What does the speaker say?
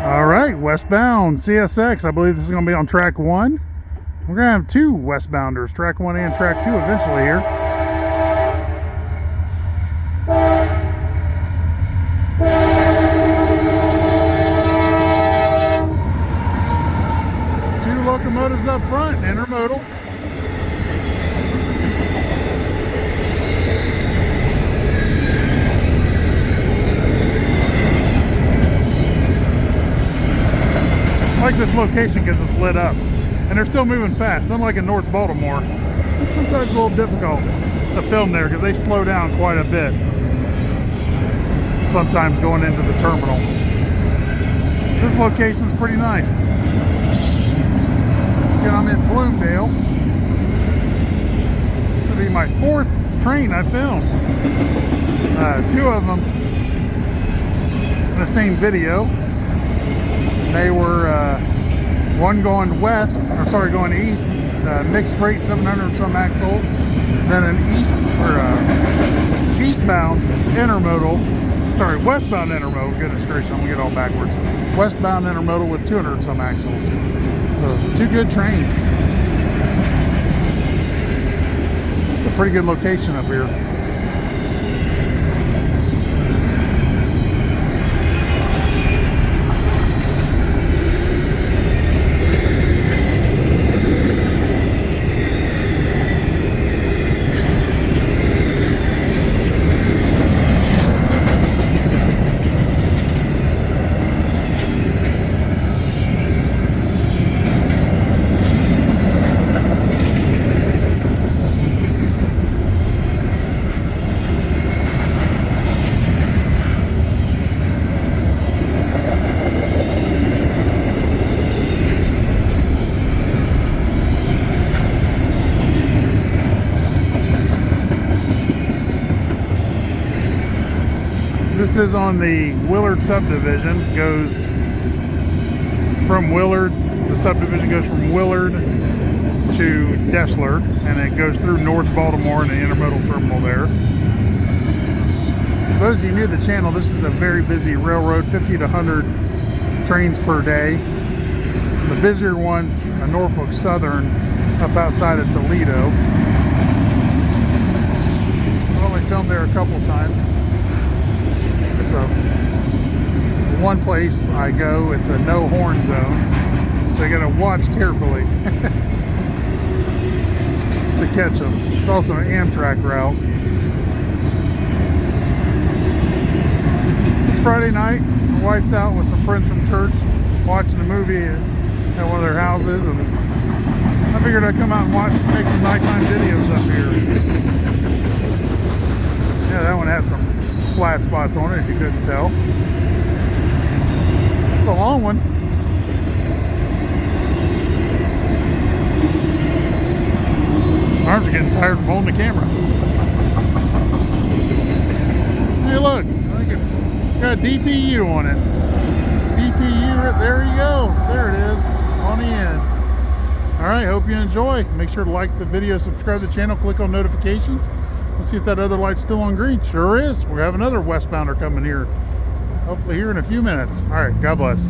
All right, Westbound CSX. I believe this is going to be on track 1. We're going to have 2 Westbounders, track 1 and track 2 eventually here. Two locomotives up front, Intermodal. I like this location because it's lit up and they're still moving fast, unlike in North Baltimore. It's sometimes a little difficult to film there because they slow down quite a bit sometimes going into the terminal. This location is pretty nice. Again, I'm in Bloomdale. This will be my 4th train I filmed. 2 of them in the same video. They were one going west, or sorry, going east, mixed freight, 700 some axles. Then an eastbound intermodal, sorry, westbound intermodal. Goodness gracious, I'm gonna get all backwards. Westbound intermodal with 200 some axles. So 2 good trains. A pretty good location up here. This is on the Willard subdivision. Goes from Willard, the subdivision goes from Willard to Dessler, and it goes through North Baltimore and the intermodal terminal there. For those of you new to the channel, this is a very busy railroad, 50 to 100 trains per day. The busier ones are Norfolk Southern up outside of Toledo. I've only filmed there a couple times. It's one place I go, it's a no horn zone, so you gotta watch carefully to catch them. It's also an Amtrak route. It's Friday night, my wife's out with some friends from church watching a movie at one of their houses, and I figured I'd come out and watch, make some nighttime videos up here. Yeah, that one has some flat spots on it if you couldn't tell. It's a long one. My arms are getting tired from holding the camera. Hey look, I think it's got a DPU on it. DPU, there you go. There it is on the end. Alright, hope you enjoy. Make sure to like the video, subscribe to the channel, click on notifications. Let's see if that other light's still on green. Sure is. We have another westbounder coming here. Hopefully here in a few minutes. All right. God bless.